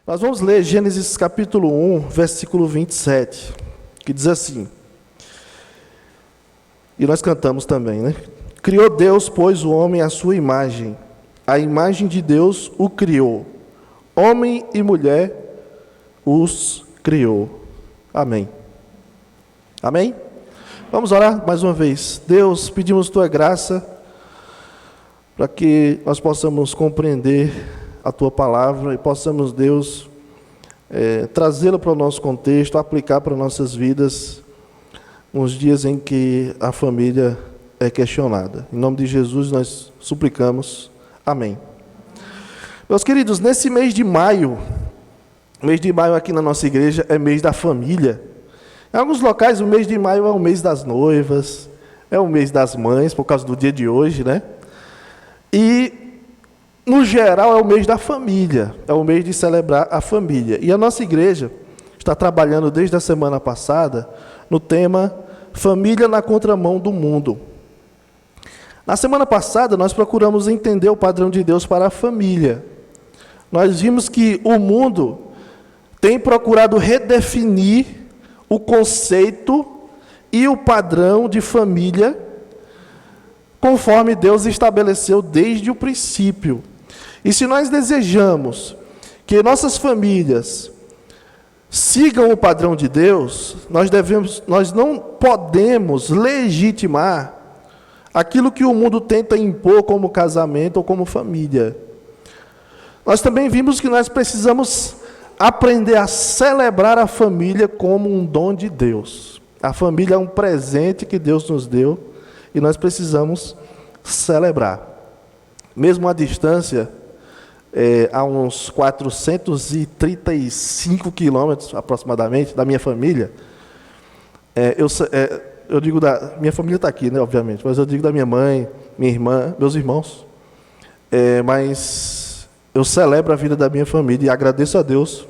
Nós vamos ler Gênesis capítulo 1, versículo 27, que diz assim, e nós cantamos também, né? Criou Deus, pois, o homem à sua imagem, a imagem de Deus o criou, homem e mulher os criou. Amém. Amém? Vamos orar mais uma vez. Deus, pedimos Tua graça para que nós possamos compreender a Tua palavra e possamos, Deus, trazê-la para o nosso contexto, aplicar para nossas vidas nos dias em que a família é questionada. Em nome de Jesus nós suplicamos. Amém. Meus queridos, nesse mês de maio aqui na nossa igreja é mês da família. Em alguns locais o mês de maio é o mês das noivas, é o mês das mães, por causa do dia de hoje, né? E no geral, é o mês da família, é o mês de celebrar a família. E a nossa igreja está trabalhando desde a semana passada no tema Família na Contramão do Mundo. Na semana passada, nós procuramos entender o padrão de Deus para a família. Nós vimos que o mundo tem procurado redefinir o conceito e o padrão de família conforme Deus estabeleceu desde o princípio. E se nós desejamos que nossas famílias sigam o padrão de Deus, nós não podemos legitimar aquilo que o mundo tenta impor como casamento ou como família. Nós também vimos que nós precisamos aprender a celebrar a família como um dom de Deus. A família é um presente que Deus nos deu e nós precisamos celebrar. Mesmo à distância, a uns 435 quilômetros aproximadamente da minha família, eu digo minha família está aqui, né, obviamente, mas eu digo da minha mãe, minha irmã, meus irmãos, mas eu celebro a vida da minha família e agradeço a Deus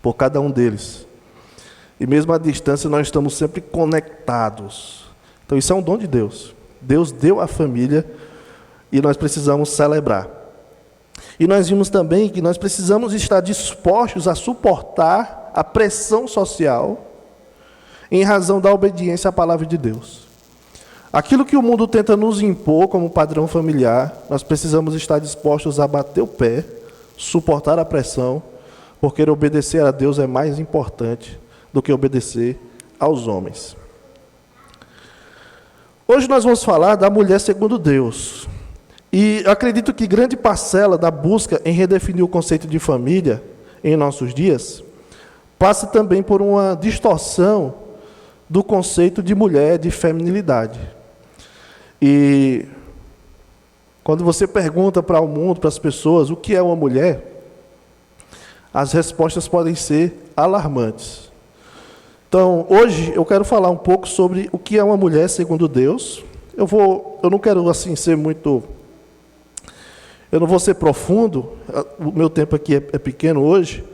por cada um deles. E mesmo à distância nós estamos sempre conectados. Então isso é um dom de Deus. Deus deu a família e nós precisamos celebrar. E nós vimos também que nós precisamos estar dispostos a suportar a pressão social em razão da obediência à palavra de Deus. Aquilo que o mundo tenta nos impor como padrão familiar, nós precisamos estar dispostos a bater o pé, suportar a pressão, porque obedecer a Deus é mais importante do que obedecer aos homens. Hoje nós vamos falar da mulher segundo Deus. E acredito que grande parcela da busca em redefinir o conceito de família em nossos dias passa também por uma distorção do conceito de mulher, de feminilidade. E quando você pergunta para o mundo, para as pessoas, o que é uma mulher, as respostas podem ser alarmantes. Então, hoje eu quero falar um pouco sobre o que é uma mulher segundo Deus. Eu não quero assim ser muito... Eu não vou ser profundo, o meu tempo aqui é pequeno hoje,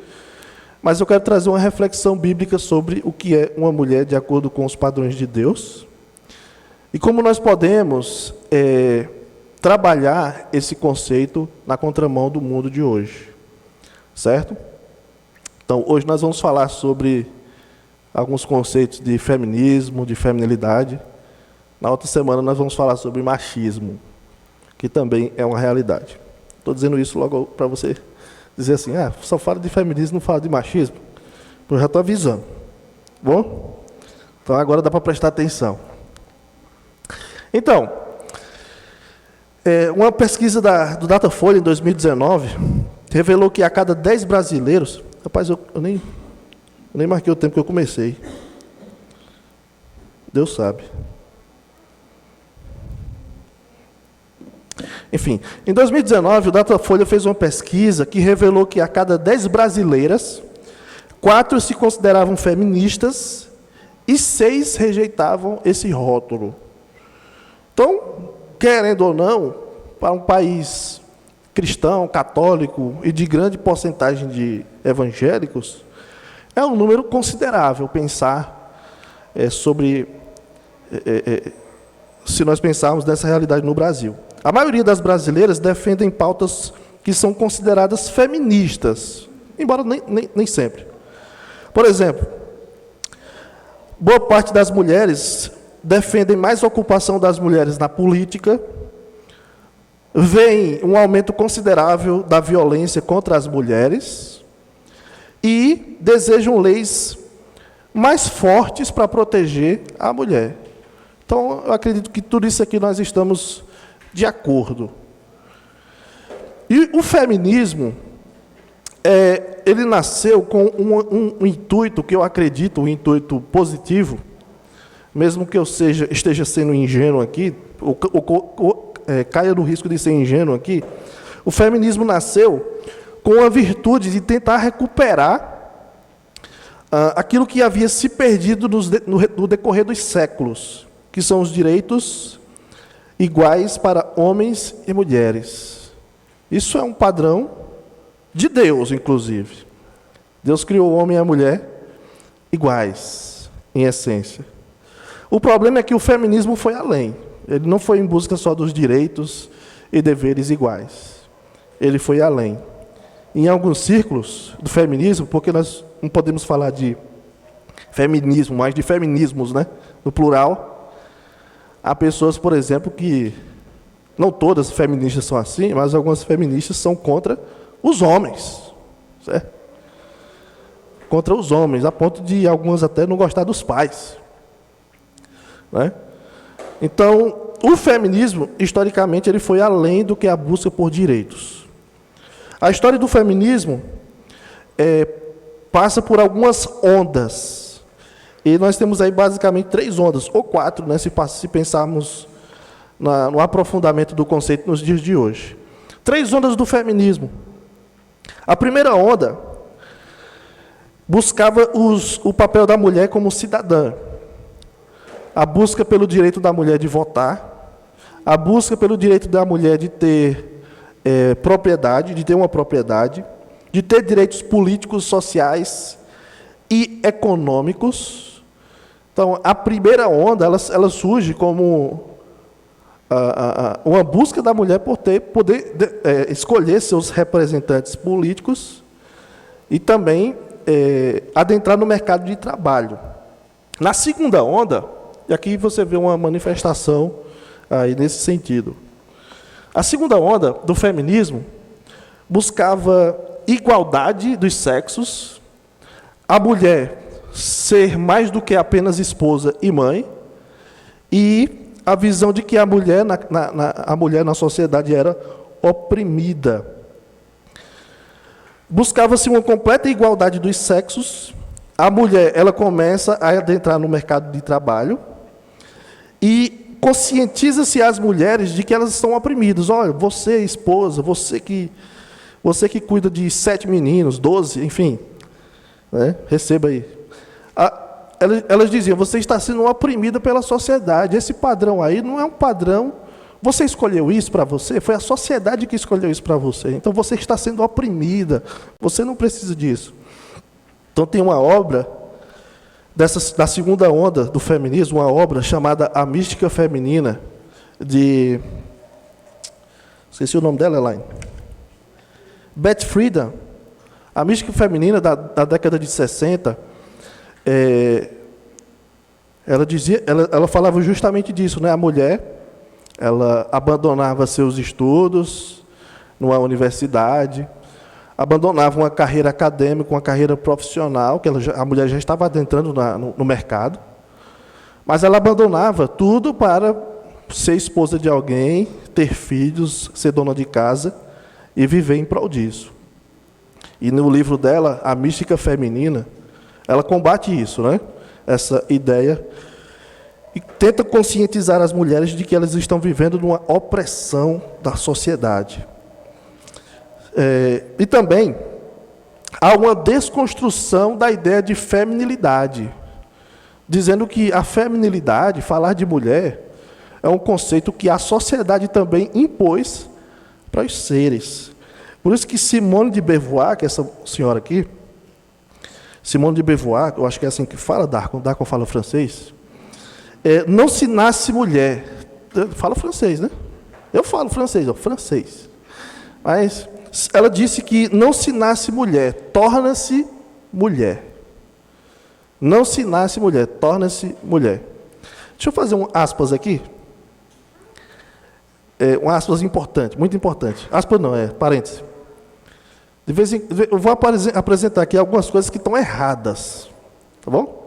mas eu quero trazer uma reflexão bíblica sobre o que é uma mulher de acordo com os padrões de Deus e como nós podemos trabalhar esse conceito na contramão do mundo de hoje, certo? Então, hoje nós vamos falar sobre alguns conceitos de feminismo, de feminilidade. Na outra semana nós vamos falar sobre machismo, que também é uma realidade. Estou dizendo isso logo para você dizer assim, só fala de feminismo, não fala de machismo. Eu já estou avisando. Bom? Então agora dá para prestar atenção. Então, uma pesquisa do Datafolha em 2019 revelou que a cada 10 brasileiros... Rapaz, eu nem marquei o tempo que eu comecei. Deus sabe. Enfim, em 2019, o Datafolha fez uma pesquisa que revelou que a cada 10 brasileiras, 4 se consideravam feministas e 6 rejeitavam esse rótulo. Então, querendo ou não, para um país cristão, católico e de grande porcentagem de evangélicos, é um número considerável pensar sobre se nós pensarmos nessa realidade no Brasil. A maioria das brasileiras defendem pautas que são consideradas feministas, embora nem sempre. Por exemplo, boa parte das mulheres defendem mais ocupação das mulheres na política, veem um aumento considerável da violência contra as mulheres e desejam leis mais fortes para proteger a mulher. Então, eu acredito que tudo isso aqui nós estamos de acordo. E o feminismo, ele nasceu com um intuito, que eu acredito, um intuito positivo, mesmo que eu esteja sendo ingênuo aqui, caia no risco de ser ingênuo aqui. O feminismo nasceu com a virtude de tentar recuperar aquilo que havia se perdido no decorrer dos séculos, que são os direitos iguais para homens e mulheres. Isso é um padrão de Deus, inclusive. Deus criou o homem e a mulher iguais, em essência. O problema é que o feminismo foi além. Ele não foi em busca só dos direitos e deveres iguais. Ele foi além. Em alguns círculos do feminismo, porque nós não podemos falar de feminismo, mas de feminismos, né? No plural, há pessoas, por exemplo, que, não todas as feministas são assim, mas algumas feministas são contra os homens, certo? Contra os homens, a ponto de algumas até não gostar dos pais, né? Então, o feminismo, historicamente, ele foi além do que a busca por direitos. A história do feminismo passa por algumas ondas. E nós temos aí basicamente 3 ondas, ou 4, né, se pensarmos no aprofundamento do conceito nos dias de hoje. 3 ondas do feminismo. A primeira onda buscava o papel da mulher como cidadã. A busca pelo direito da mulher de votar, a busca pelo direito da mulher de ter propriedade, de ter uma propriedade, de ter direitos políticos, sociais e econômicos. Então, a primeira onda, ela surge como uma busca da mulher por poder escolher seus representantes políticos e também adentrar no mercado de trabalho. Na segunda onda, e aqui você vê uma manifestação aí nesse sentido. A segunda onda do feminismo buscava igualdade dos sexos, a mulher ser mais do que apenas esposa e mãe, e a visão de que a mulher na sociedade era oprimida. Buscava-se uma completa igualdade dos sexos, a mulher ela começa a adentrar no mercado de trabalho, e conscientiza-se as mulheres de que elas estão oprimidas. Olha, você, esposa, você que cuida de 7 meninos, 12, enfim, né? Receba aí. Elas diziam, você está sendo oprimida pela sociedade. Esse padrão aí não é um padrão. Você escolheu isso para você? Foi a sociedade que escolheu isso para você. Então você está sendo oprimida. Você não precisa disso. Então tem uma obra da segunda onda do feminismo, uma obra chamada A Mística Feminina, esqueci o nome dela, Elaine. Beth Friedan. A Mística Feminina da década de 60, ela falava justamente disso, né? A mulher, ela abandonava seus estudos numa universidade, abandonava uma carreira acadêmica, uma carreira profissional, que a mulher já estava adentrando no mercado, mas ela abandonava tudo para ser esposa de alguém, ter filhos, ser dona de casa e viver em prol disso. E no livro dela, A Mística Feminina, ela combate isso, né? Essa ideia, e tenta conscientizar as mulheres de que elas estão vivendo numa opressão da sociedade. E também há uma desconstrução da ideia de feminilidade, dizendo que a feminilidade, falar de mulher, é um conceito que a sociedade também impôs para os seres. Por isso que Simone de Beauvoir, que é essa senhora aqui, Simone de Beauvoir, eu acho que é assim que fala, Darko fala francês, não se nasce mulher, fala francês, né? Eu falo francês, francês. Mas ela disse que não se nasce mulher, torna-se mulher. Não se nasce mulher, torna-se mulher. Deixa eu fazer um aspas aqui. Um aspas importante, muito importante. Aspas não, parêntese. Eu vou apresentar aqui algumas coisas que estão erradas. Tá bom?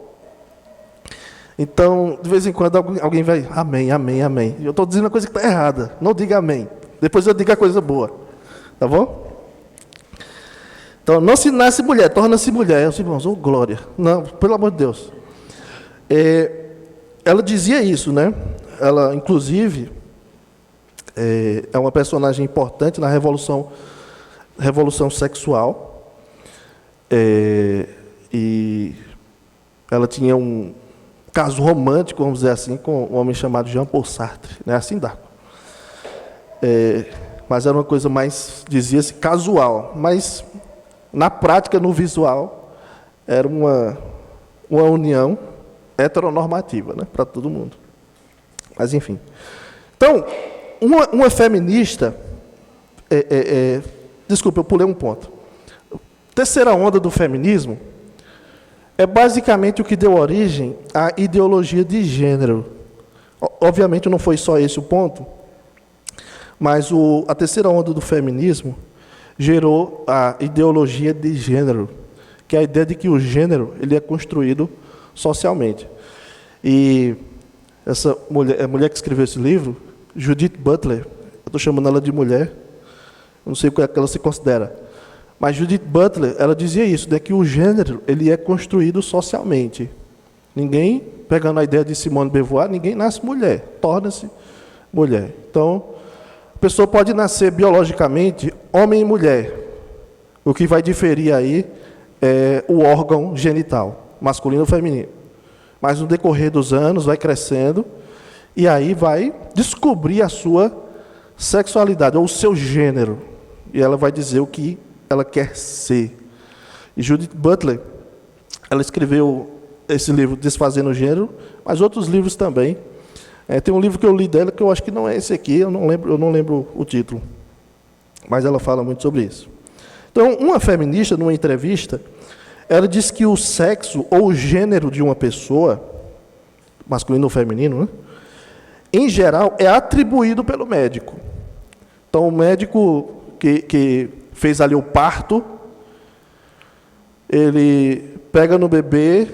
Então, de vez em quando, alguém vai, amém, amém, amém. Eu estou dizendo a coisa que está errada. Não diga amém. Depois eu digo a coisa boa. Tá bom? Então, não se nasce mulher, torna-se mulher. Os irmãos, glória. Não, pelo amor de Deus. Ela dizia isso, né? Ela, inclusive, é uma personagem importante na revolução sexual. E ela tinha um caso romântico, vamos dizer assim, com um homem chamado Jean-Paul Sartre, né? Assim dá. Mas era uma coisa mais, dizia-se, casual. Mas, na prática, no visual, era uma união heteronormativa, né? Para todo mundo. Mas, enfim. Então, uma feminista... desculpa, eu pulei um ponto. Terceira onda do feminismo é basicamente o que deu origem à ideologia de gênero. Obviamente não foi só esse o ponto, mas a terceira onda do feminismo gerou a ideologia de gênero, que é a ideia de que o gênero ele é construído socialmente. E essa mulher, a mulher que escreveu esse livro, Judith Butler, eu estou chamando ela de mulher, eu não sei o que ela se considera, mas Judith Butler, ela dizia isso, né, que o gênero ele é construído socialmente. Ninguém, pegando a ideia de Simone de Beauvoir, ninguém nasce mulher, torna-se mulher. Então, a pessoa pode nascer biologicamente homem e mulher. O que vai diferir aí é o órgão genital, masculino ou feminino. Mas no decorrer dos anos vai crescendo e aí vai descobrir a sua sexualidade, ou o seu gênero. E ela vai dizer o que ela quer ser. E Judith Butler, ela escreveu esse livro, Desfazendo o Gênero, mas outros livros também. Tem um livro que eu li dela, que eu acho que não é esse aqui, eu não lembro o título. Mas ela fala muito sobre isso. Então, uma feminista, numa entrevista, ela disse que o sexo ou o gênero de uma pessoa, masculino ou feminino, né, em geral, é atribuído pelo médico. Então, o médico que fez ali o parto, ele pega no bebê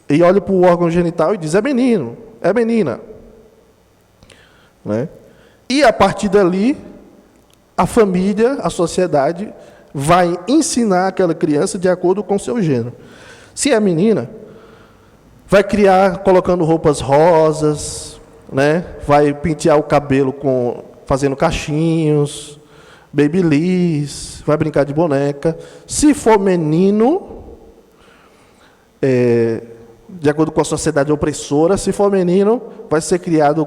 e olha para o órgão genital e diz, é menino, é menina. Né? E, a partir dali, a família, a sociedade, vai ensinar aquela criança de acordo com o seu gênero. Se é menina, vai criar colocando roupas rosas, né? Vai pentear o cabelo fazendo cachinhos, babyliss, vai brincar de boneca. Se for menino, de acordo com a sociedade opressora, se for menino, vai ser criado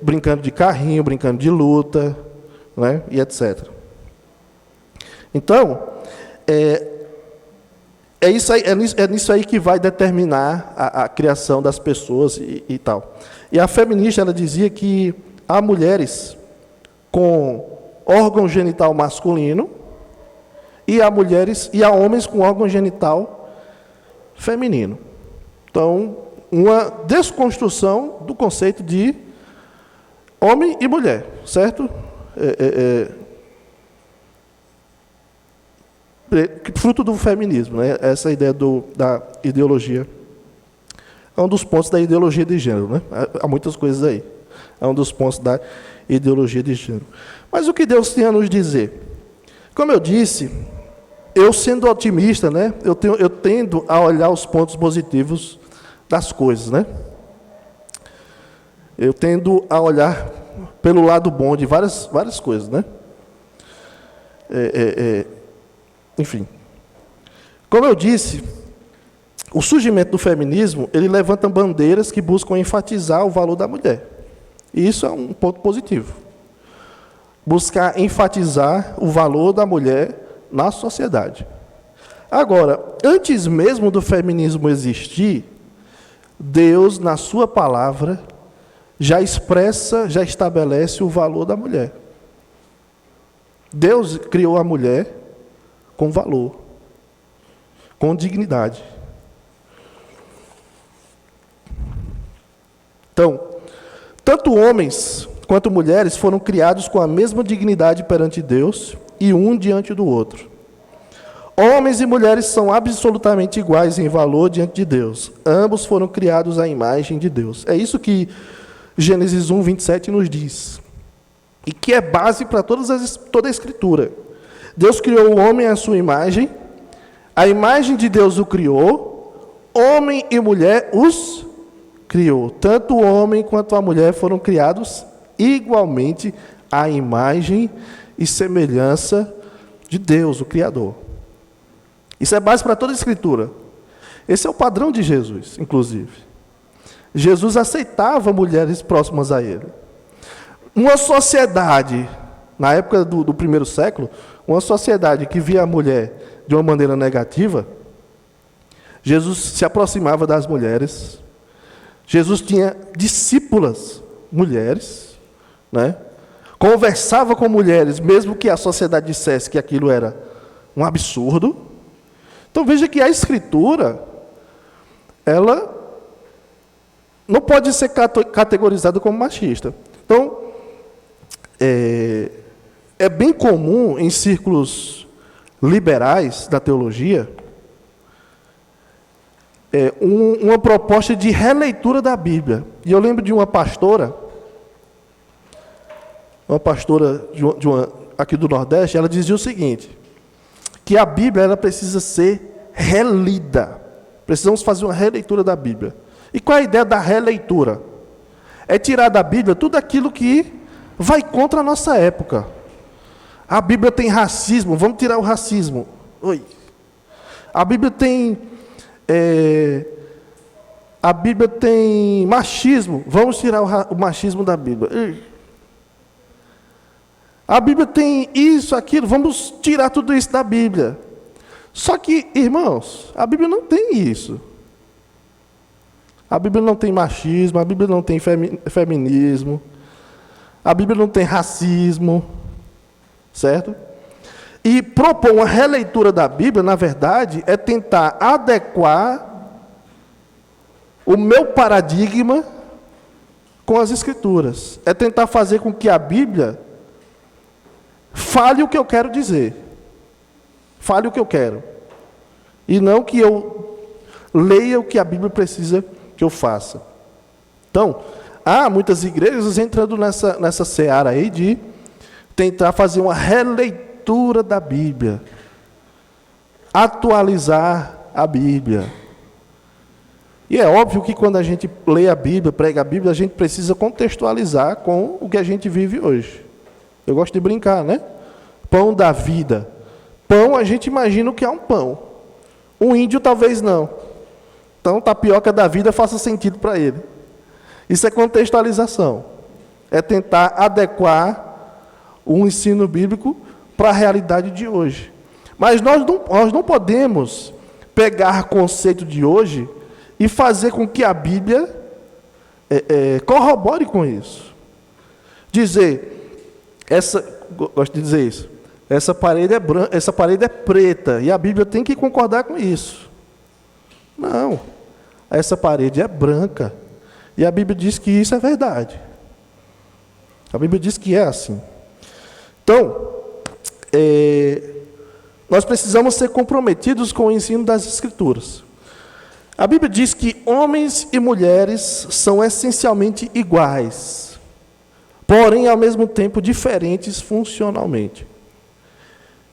brincando de carrinho, brincando de luta, né? E etc. Então, é nisso aí que vai determinar a criação das pessoas e tal. E a feminista, ela dizia que há mulheres com órgão genital masculino e há homens com órgão genital feminino. Então, uma desconstrução do conceito de homem e mulher, certo? Fruto do feminismo, né? Essa ideia da ideologia. É um dos pontos da ideologia de gênero, né? Há muitas coisas aí. É um dos pontos da ideologia de gênero. Mas o que Deus tem a nos dizer? Como eu disse, eu sendo otimista, né? Eu tendo a olhar os pontos positivos das coisas, né? Eu tendo a olhar pelo lado bom de várias coisas, né? Enfim, como eu disse, o surgimento do feminismo, ele levanta bandeiras que buscam enfatizar o valor da mulher. E isso é um ponto positivo. Buscar enfatizar o valor da mulher na sociedade. Agora, antes mesmo do feminismo existir, Deus, na sua palavra, já expressa, já estabelece o valor da mulher. Deus criou a mulher com valor, com dignidade. Então, tanto homens quanto mulheres foram criados com a mesma dignidade perante Deus e um diante do outro. Homens e mulheres são absolutamente iguais em valor diante de Deus. Ambos foram criados à imagem de Deus. É isso que Gênesis 1, 27 nos diz. E que é base para toda a Escritura. Deus criou o homem à sua imagem, a imagem de Deus o criou, homem e mulher os criou. Tanto o homem quanto a mulher foram criados igualmente à imagem e semelhança de Deus, o Criador. Isso é base para toda a Escritura. Esse é o padrão de Jesus, inclusive. Jesus aceitava mulheres próximas a ele. Uma sociedade, na época do primeiro século, uma sociedade que via a mulher de uma maneira negativa, Jesus se aproximava das mulheres. Jesus tinha discípulas, mulheres, né? Conversava com mulheres, mesmo que a sociedade dissesse que aquilo era um absurdo. Então veja que a Escritura, ela não pode ser categorizada como machista. Então, é bem comum em círculos liberais da teologia uma proposta de releitura da Bíblia. E eu lembro de uma pastora aqui do Nordeste, ela dizia o seguinte, que a Bíblia ela precisa ser relida. Precisamos fazer uma releitura da Bíblia. E qual é a ideia da releitura? É tirar da Bíblia tudo aquilo que vai contra a nossa época. A Bíblia tem racismo, vamos tirar o racismo. A Bíblia tem machismo, vamos tirar o machismo da Bíblia. A Bíblia tem isso, aquilo, vamos tirar tudo isso da Bíblia. Só que, irmãos, a Bíblia não tem isso. A Bíblia não tem machismo, a Bíblia não tem feminismo, a Bíblia não tem racismo, certo? E propor uma releitura da Bíblia, na verdade, é tentar adequar o meu paradigma com as Escrituras. É tentar fazer com que a Bíblia fale o que eu quero dizer. Fale o que eu quero. E não que eu leia o que a Bíblia precisa que eu faça. Então, há muitas igrejas entrando nessa seara aí de tentar fazer uma releitura da Bíblia. Atualizar a Bíblia. E é óbvio que quando a gente lê a Bíblia, prega a Bíblia, a gente precisa contextualizar com o que a gente vive hoje. Eu gosto de brincar, né? Pão da vida. Pão, a gente imagina o que é um pão. Um índio, talvez não. Então, tapioca da vida faça sentido para ele. Isso é contextualização. É tentar adequar o ensino bíblico para a realidade de hoje. Mas nós não podemos pegar o conceito de hoje e fazer com que a Bíblia corrobore com isso. Gosto de dizer isso, essa parede é branca, essa parede é preta, e a Bíblia tem que concordar com isso. Não, essa parede é branca, e a Bíblia diz que isso é verdade. A Bíblia diz que é assim. Então, nós precisamos ser comprometidos com o ensino das Escrituras. A Bíblia diz que homens e mulheres são essencialmente iguais, porém, ao mesmo tempo, diferentes funcionalmente.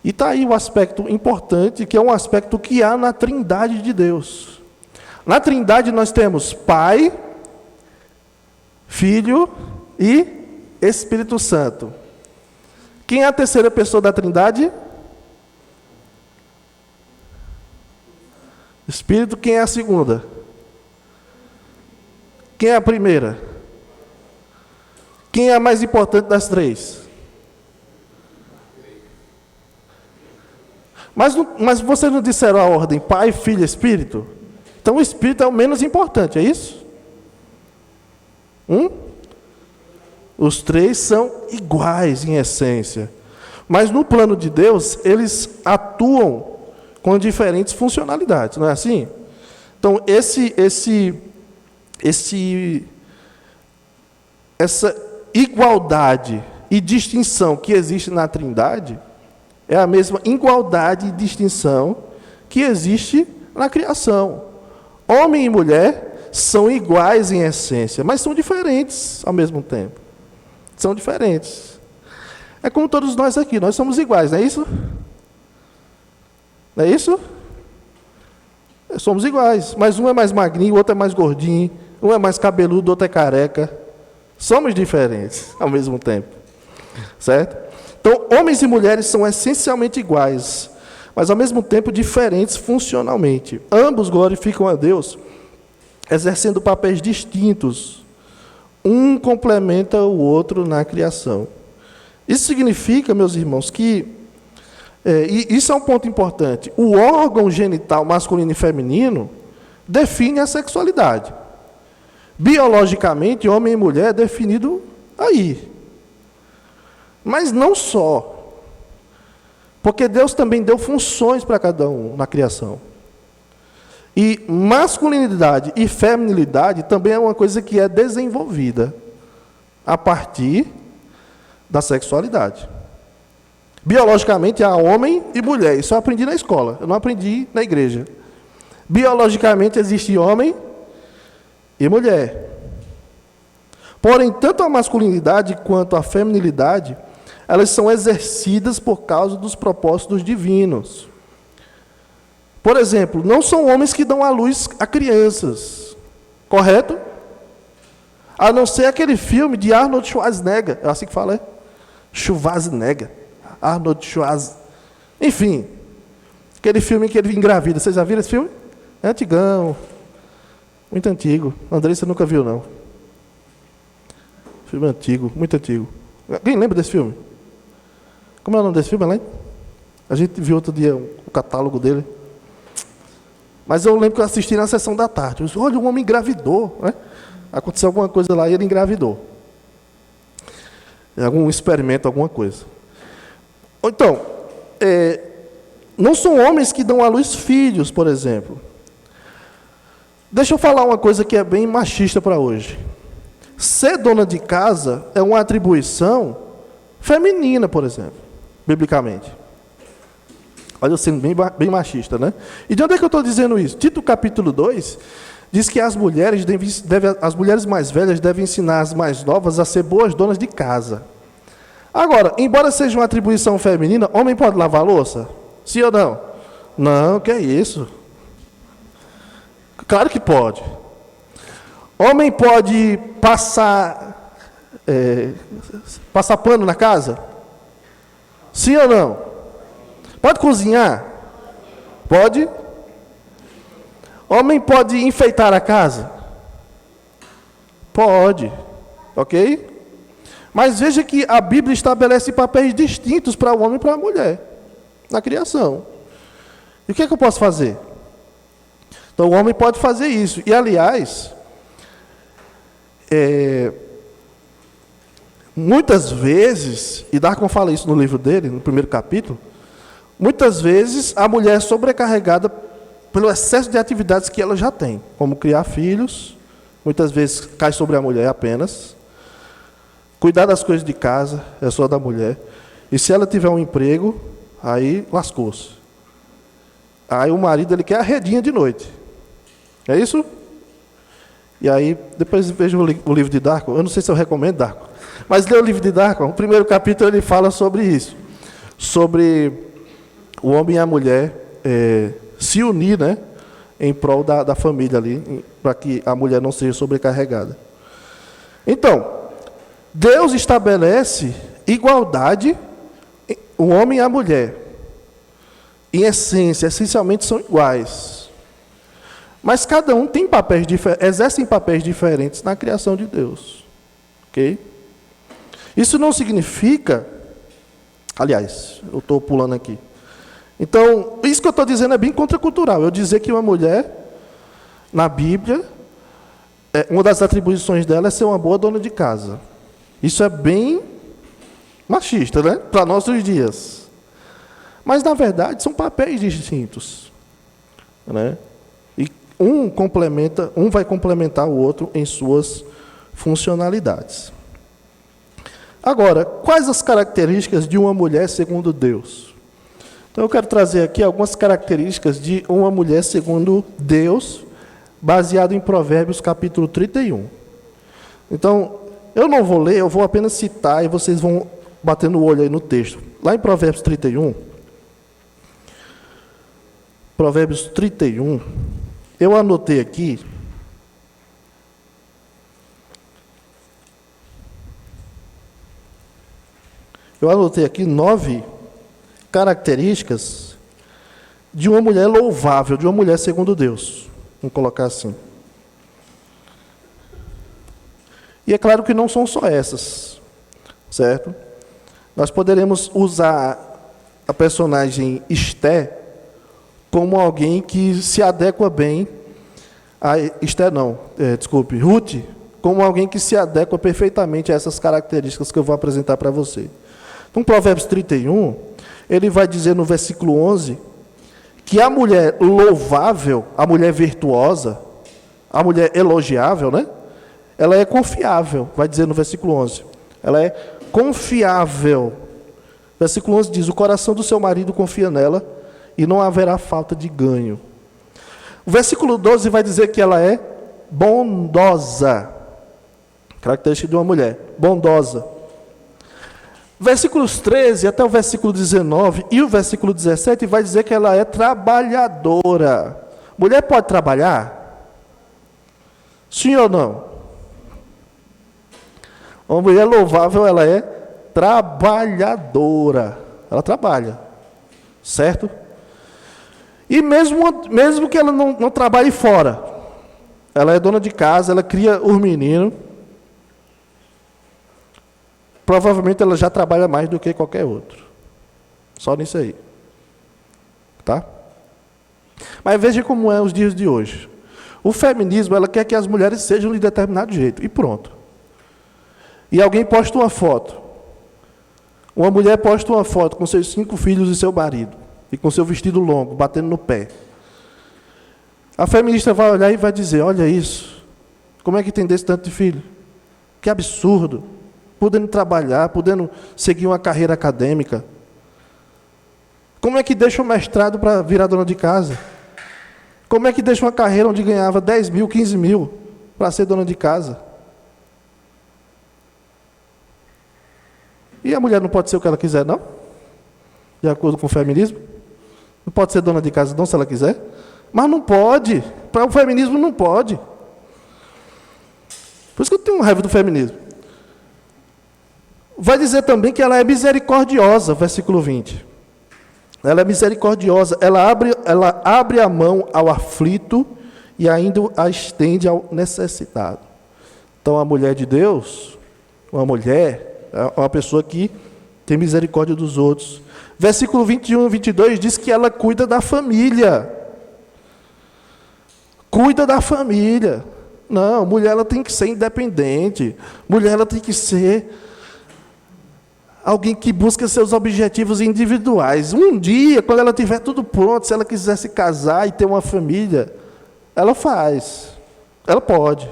E está aí o aspecto importante, que é um aspecto que há na Trindade de Deus. Na Trindade nós temos Pai, Filho e Espírito Santo. Quem é a terceira pessoa da Trindade? Espírito. Quem é a segunda? Quem é a primeira? Quem é a mais importante das três? Mas vocês não disseram a ordem Pai, Filho e Espírito? Então o Espírito é o menos importante, é isso? Os três são iguais em essência. Mas no plano de Deus, eles atuam com diferentes funcionalidades, não é assim? Então, essa igualdade e distinção que existe na Trindade é a mesma igualdade e distinção que existe na criação. Homem e mulher são iguais em essência, mas são diferentes ao mesmo tempo. São diferentes. É como todos nós aqui, nós somos iguais, não é isso? Não é isso? Somos iguais, mas um é mais magrinho, o outro é mais gordinho, um é mais cabeludo, o outro é careca. Somos diferentes ao mesmo tempo. Certo? Então, homens e mulheres são essencialmente iguais, mas ao mesmo tempo diferentes funcionalmente. Ambos glorificam a Deus, exercendo papéis distintos. Um complementa o outro na criação. Isso significa, meus irmãos, que, e isso é um ponto importante, o órgão genital masculino e feminino define a sexualidade. Biologicamente, homem e mulher é definido aí. Mas não só. Porque Deus também deu funções para cada um na criação. E masculinidade e feminilidade também é uma coisa que é desenvolvida a partir da sexualidade. Biologicamente há homem e mulher. Isso eu aprendi na escola, eu não aprendi na igreja. Biologicamente existe homem e mulher. Porém, tanto a masculinidade quanto a feminilidade, elas são exercidas por causa dos propósitos divinos. Por exemplo, não são homens que dão à luz a crianças, correto? A não ser aquele filme de Arnold Schwarzenegger, é assim que fala, é? Schwarzenegger, Arnold Schwarzenegger. Enfim, aquele filme que ele engravida. Vocês já viram esse filme? É antigão, muito antigo. Andressa nunca viu, não. Filme antigo, muito antigo. Alguém lembra desse filme? Como é o nome desse filme, Elaine? A gente viu outro dia o catálogo dele. Mas eu lembro que eu assisti na sessão da tarde. Eu disse, olha, o homem engravidou. Né? Aconteceu alguma coisa lá e ele engravidou. Algum experimento, alguma coisa. Então, não são homens que dão à luz filhos, por exemplo. Deixa eu falar uma coisa que é bem machista para hoje. Ser dona de casa é uma atribuição feminina, por exemplo, biblicamente. Olha, eu sendo bem machista, né? E de onde é que eu estou dizendo isso? Tito capítulo 2 diz que as mulheres mais velhas devem ensinar as mais novas a ser boas donas de casa. Agora, embora seja uma atribuição feminina, homem pode lavar a louça? Sim ou não? Não, que é isso? Claro que pode. Homem pode passar pano na casa? Sim ou não? Pode cozinhar? Pode? Homem pode enfeitar a casa? Pode. Ok? Mas veja que a Bíblia estabelece papéis distintos para o homem e para a mulher na criação. E o que é que eu posso fazer? Então, o homem pode fazer isso. E, aliás, muitas vezes, e Darkon fala isso no livro dele, no primeiro capítulo, muitas vezes a mulher é sobrecarregada pelo excesso de atividades que ela já tem, como criar filhos, muitas vezes cai sobre a mulher apenas, cuidar das coisas de casa é só da mulher, e se ela tiver um emprego, aí lascou-se. Aí o marido ele quer a redinha de noite, é isso? E aí, depois veja o livro de Darkon, eu não sei se eu recomendo Darkon, mas lê o livro de Darkon, o primeiro capítulo ele fala sobre isso, sobre o homem e a mulher se unir, né, em prol da família ali, para que a mulher não seja sobrecarregada. Então, Deus estabelece igualdade, o homem e a mulher. Em essência, essencialmente são iguais. Mas cada um tem papéis exercem papéis diferentes na criação de Deus. Ok? Isso não significa... Aliás, eu estou pulando aqui. Então, isso que eu estou dizendo é bem contracultural. Eu dizer que uma mulher, na Bíblia, uma das atribuições dela é ser uma boa dona de casa. Isso é bem machista, né? Para nossos dias. Mas, na verdade, são papéis distintos, né? E um vai complementar o outro em suas funcionalidades. Agora, quais as características de uma mulher segundo Deus? Então, eu quero trazer aqui algumas características de uma mulher segundo Deus, baseado em Provérbios capítulo 31. Então, eu não vou ler, eu vou apenas citar e vocês vão batendo o olho aí no texto. Lá em Provérbios 31, eu anotei aqui Eu anotei aqui 9 características de uma mulher louvável, de uma mulher segundo Deus. Vamos colocar assim. E é claro que não são só essas, certo? Nós poderemos usar a personagem Esté como alguém que se adequa bem Ruth, como alguém que se adequa perfeitamente a essas características que eu vou apresentar para você. Então, Provérbios 31, ele vai dizer no versículo 11, que a mulher louvável, a mulher virtuosa, a mulher elogiável, né? Ela é confiável, vai dizer no versículo 11. Ela é confiável. Versículo 11 diz, o coração do seu marido confia nela e não haverá falta de ganho. O versículo 12 vai dizer que ela é bondosa. Característica de uma mulher, bondosa. Versículos 13 até o versículo 19 e o versículo 17 vai dizer que ela é trabalhadora. Mulher pode trabalhar? Sim ou não? Uma mulher louvável, ela é trabalhadora. Ela trabalha. Certo? E mesmo que ela não trabalhe fora, ela é dona de casa, ela cria os meninos, provavelmente ela já trabalha mais do que qualquer outro. Só nisso aí. Tá? Mas veja como é os dias de hoje. O feminismo, ela quer que as mulheres sejam de determinado jeito. E pronto. E alguém posta uma foto. Uma mulher posta uma foto com seus 5 filhos e seu marido. E com seu vestido longo, batendo no pé. A feminista vai olhar e vai dizer, olha isso. Como é que tem desse tanto de filho? Que absurdo. Podendo trabalhar, podendo seguir uma carreira acadêmica. Como é que deixa o mestrado para virar dona de casa? Como é que deixa uma carreira onde ganhava 10 mil, 15 mil para ser dona de casa? E a mulher não pode ser o que ela quiser, não? De acordo com o feminismo? Não pode ser dona de casa, não, se ela quiser? Mas não pode. Para o feminismo, não pode. Por isso que eu tenho raiva do feminismo. Vai dizer também que ela é misericordiosa, versículo 20. Ela é misericordiosa, ela abre a mão ao aflito e ainda a estende ao necessitado. Então, a mulher de Deus, uma mulher, é uma pessoa que tem misericórdia dos outros. Versículo 21 e 22 diz que ela cuida da família. Cuida da família. Não, mulher ela tem que ser independente. Mulher ela tem que ser alguém que busca seus objetivos individuais. Um dia, quando ela tiver tudo pronto, se ela quiser se casar e ter uma família, ela faz. Ela pode.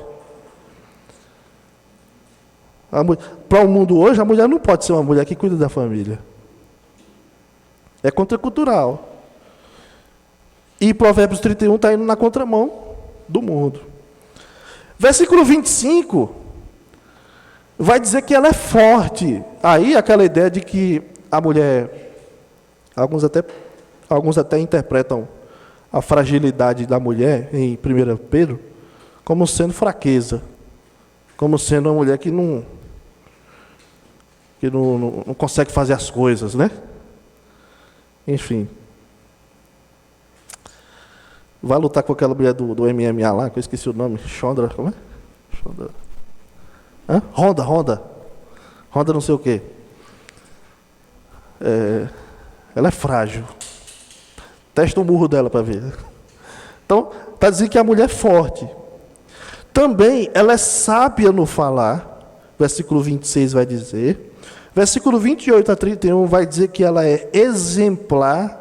Para o mundo hoje, a mulher não pode ser uma mulher que cuida da família. É contracultural. E Provérbios 31 está indo na contramão do mundo. Versículo 25 vai dizer que ela é forte. Aí aquela ideia de que a mulher, alguns até interpretam a fragilidade da mulher em 1 Pedro como sendo fraqueza, como sendo uma mulher que não consegue fazer as coisas, né? Enfim. Vai lutar com aquela mulher do MMA lá, que eu esqueci o nome. Shonda, como é? Shonda. Hã? Honda não sei o quê. Ela é frágil. Testa o murro dela para ver. Então, está dizendo que a mulher é forte. Também, ela é sábia no falar. versículo 26 vai dizer. Versículo 28 a 31 vai dizer que ela é exemplar.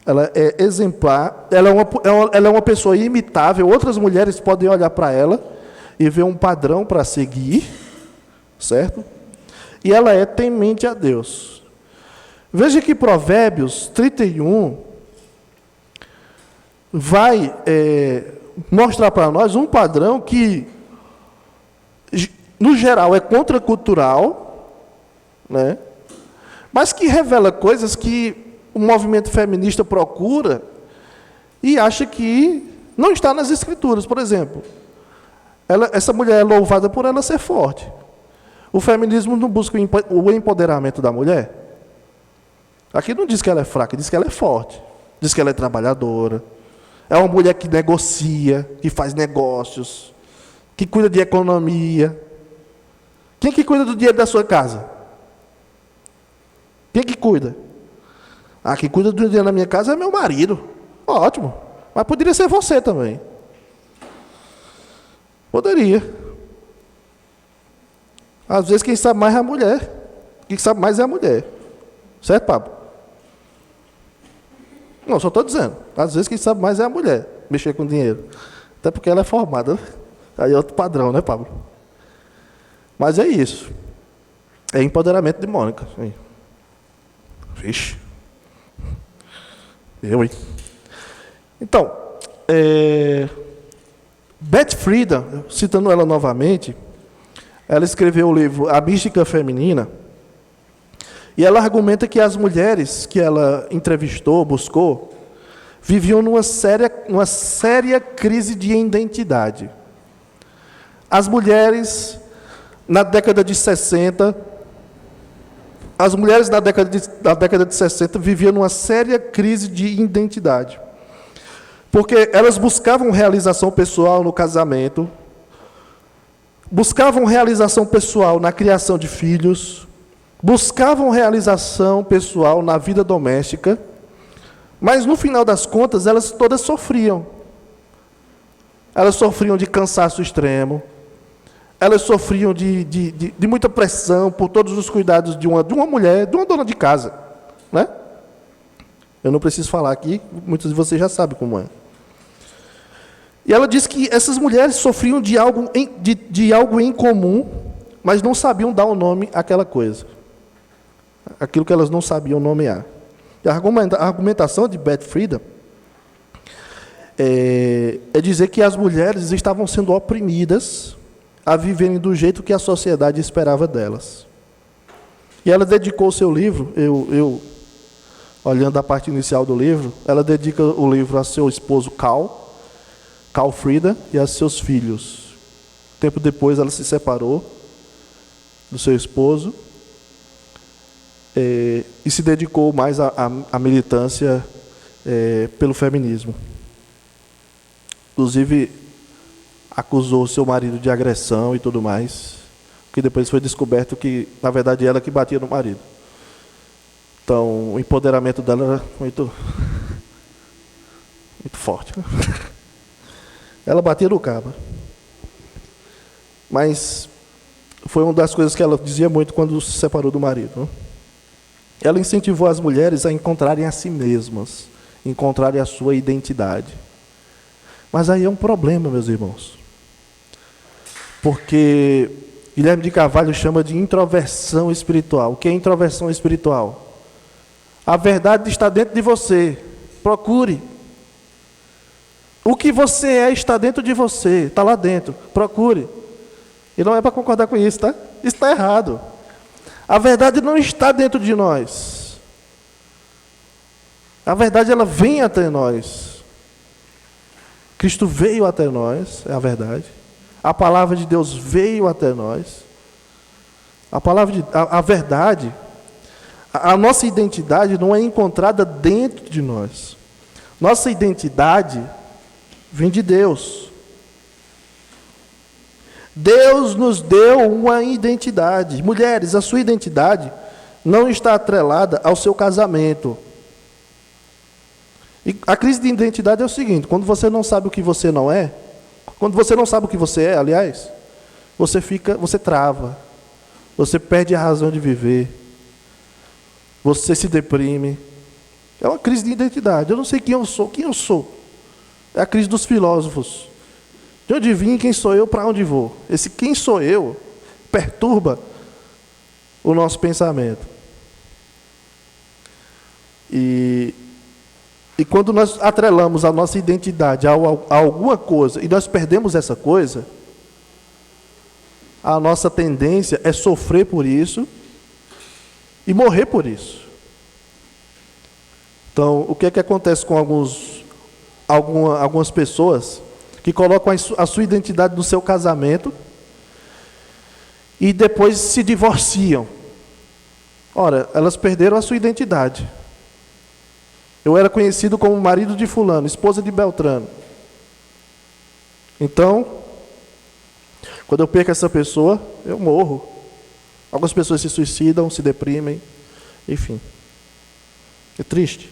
Ela é exemplar, ela é uma pessoa imitável. Outras mulheres podem olhar para ela e ver um padrão para seguir, certo? E ela é temente a Deus. Veja que Provérbios 31 vai mostrar para nós um padrão que, no geral, é contracultural, né? Mas que revela coisas que o movimento feminista procura e acha que não está nas Escrituras. Por exemplo, essa mulher é louvada por ela ser forte. O feminismo não busca o empoderamento da mulher. Aqui não diz que ela é fraca, diz que ela é forte. Diz que ela é trabalhadora. É uma mulher que negocia, que faz negócios, que cuida de economia. Quem que cuida do dinheiro da sua casa? Quem que cuida? Quem cuida do dinheiro da minha casa é meu marido. Ótimo. Mas poderia ser você também. Poderia. Às vezes quem sabe mais é a mulher. Quem sabe mais é a mulher. Certo, Pablo? Não, só estou dizendo. Às vezes quem sabe mais é a mulher. Mexer com dinheiro. Até porque ela é formada. Aí é outro padrão, né, Pablo? Mas é isso. É empoderamento de Mônica. Vixe. Hein? Então, Beth Friedan, citando ela novamente, ela escreveu o livro A Mística Feminina, e ela argumenta que as mulheres que ela entrevistou, buscou, viviam numa séria crise de identidade. As mulheres, na década de 60, as mulheres da década de 60 viviam numa séria crise de identidade. Porque elas buscavam realização pessoal no casamento, buscavam realização pessoal na criação de filhos, buscavam realização pessoal na vida doméstica, mas no final das contas elas todas sofriam. Elas sofriam de cansaço extremo, elas sofriam de muita pressão por todos os cuidados de uma mulher, de uma dona de casa, né? Eu não preciso falar aqui, muitos de vocês já sabem como é. E ela diz que essas mulheres sofriam de algo em comum, mas não sabiam dar o nome àquela coisa. Aquilo que elas não sabiam nomear. E a argumentação de Beth Friedan é dizer que as mulheres estavam sendo oprimidas a viverem do jeito que a sociedade esperava delas. E ela dedicou o seu livro, eu olhando a parte inicial do livro, ela dedica o livro a seu esposo Carl Friedan, e a seus filhos. Tempo depois ela se separou do seu esposo e se dedicou mais à militância pelo feminismo. Inclusive, acusou seu marido de agressão e tudo mais, que depois foi descoberto que, na verdade, ela que batia no marido. Então, o empoderamento dela era muito forte. Ela batia no cabo. Mas foi uma das coisas que ela dizia muito quando se separou do marido. Ela incentivou as mulheres a encontrarem a si mesmas, encontrarem a sua identidade. Mas aí é um problema, meus irmãos. Porque Guilherme de Carvalho chama de introversão espiritual. O que é introversão espiritual? A verdade está dentro de você. Procure. O que você é está dentro de você, está lá dentro. Procure. E não é para concordar com isso, tá? Isso está errado. A verdade não está dentro de nós. A verdade, ela vem até nós. Cristo veio até nós, é a verdade. A palavra de Deus veio até nós. A verdade, a nossa identidade não é encontrada dentro de nós. Nossa identidade vem de Deus. Deus nos deu uma identidade. Mulheres, a sua identidade não está atrelada ao seu casamento. E a crise de identidade é o seguinte: quando você não sabe o que você não é, quando você não sabe o que você é, aliás, você trava, você perde a razão de viver, você se deprime. É uma crise de identidade. Eu não sei quem eu sou. É a crise dos filósofos. De onde vim, quem sou eu, para onde vou? Esse quem sou eu perturba o nosso pensamento. E quando nós atrelamos a nossa identidade a alguma coisa e nós perdemos essa coisa, a nossa tendência é sofrer por isso e morrer por isso. Então, o que é que acontece com algumas pessoas que colocam a sua identidade no seu casamento e depois se divorciam? Ora, elas perderam a sua identidade. Eu era conhecido como marido de fulano, esposa de Beltrano. Então, quando eu perco essa pessoa, eu morro. Algumas pessoas se suicidam, se deprimem, enfim. É triste.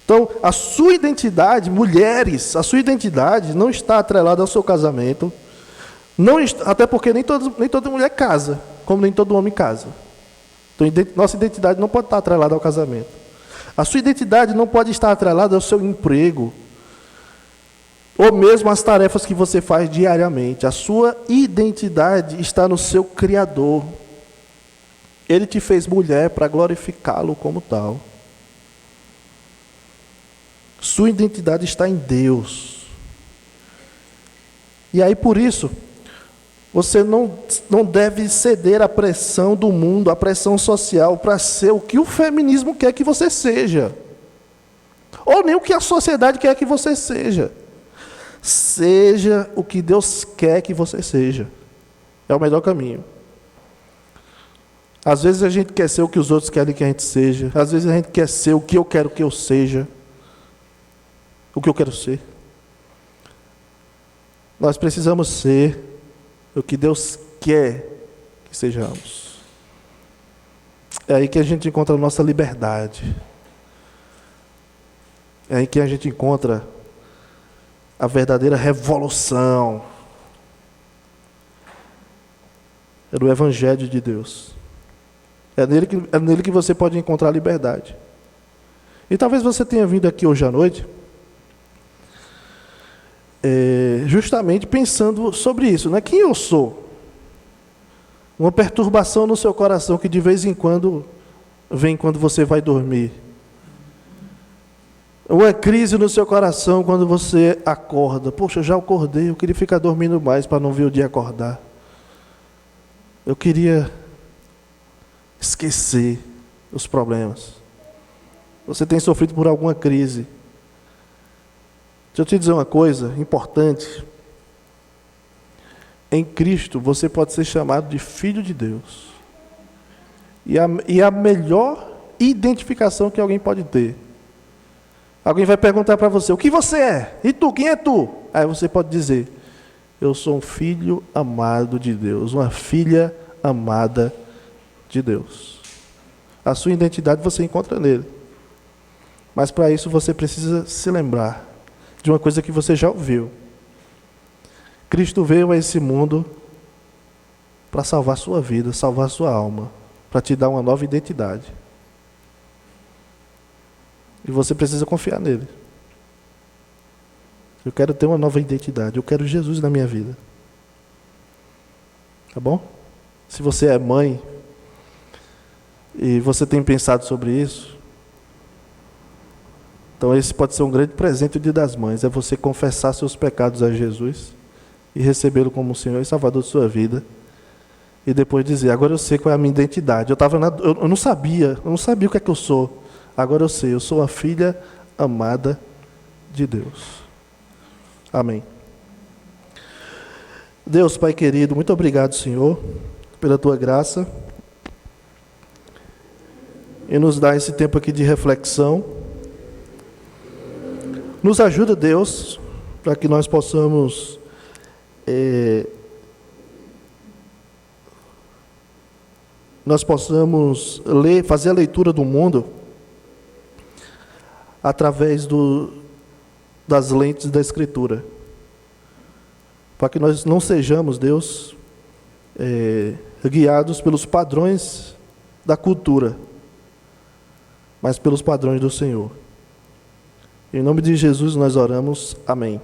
Então, a sua identidade, mulheres, a sua identidade não está atrelada ao seu casamento. Até porque nem toda mulher casa, como nem todo homem casa. Então, nossa identidade não pode estar atrelada ao casamento. A sua identidade não pode estar atrelada ao seu emprego, ou mesmo às tarefas que você faz diariamente. A sua identidade está no seu Criador. Ele te fez mulher para glorificá-lo como tal. Sua identidade está em Deus. E aí, por isso, você não deve ceder à pressão do mundo, à pressão social, para ser o que o feminismo quer que você seja. Ou nem o que a sociedade quer que você seja. Seja o que Deus quer que você seja. É o melhor caminho. Às vezes a gente quer ser o que os outros querem que a gente seja. Às vezes a gente quer ser o que eu quero que eu seja. O que eu quero ser. Nós precisamos ser o que Deus quer que sejamos. É aí que a gente encontra a nossa liberdade. É aí que a gente encontra a verdadeira revolução. É no Evangelho de Deus. É nele que você pode encontrar a liberdade. E talvez você tenha vindo aqui hoje à noite justamente pensando sobre isso, né? Quem eu sou? Uma perturbação no seu coração que de vez em quando vem quando você vai dormir. Uma crise no seu coração quando você acorda. Poxa, eu já acordei, eu queria ficar dormindo mais para não ver o dia acordar. Eu queria esquecer os problemas. Você tem sofrido por alguma crise. Deixa eu te dizer uma coisa importante. Em Cristo, você pode ser chamado de filho de Deus. E a melhor identificação que alguém pode ter. Alguém vai perguntar para você, o que você é? E tu, quem é tu? Aí você pode dizer, eu sou um filho amado de Deus, uma filha amada de Deus. A sua identidade você encontra nele. Mas para isso você precisa se lembrar de uma coisa que você já ouviu. Cristo veio a esse mundo para salvar sua vida, salvar sua alma, para te dar uma nova identidade. E você precisa confiar nele. Eu quero ter uma nova identidade, eu quero Jesus na minha vida. Tá bom? Se você é mãe e você tem pensado sobre isso, então esse pode ser um grande presente do Dia das Mães, é você confessar seus pecados a Jesus e recebê-lo como o Senhor e Salvador de sua vida. E depois dizer, agora eu sei qual é a minha identidade. Eu não sabia o que é que eu sou. Agora eu sei, eu sou uma filha amada de Deus. Amém. Deus, Pai querido, muito obrigado, Senhor, pela Tua graça. E nos dá esse tempo aqui de reflexão. Nos ajuda, Deus, para que nós possamos fazer a leitura do mundo através das lentes da Escritura. Para que nós não sejamos, Deus, guiados pelos padrões da cultura, mas pelos padrões do Senhor. Em nome de Jesus nós oramos. Amém.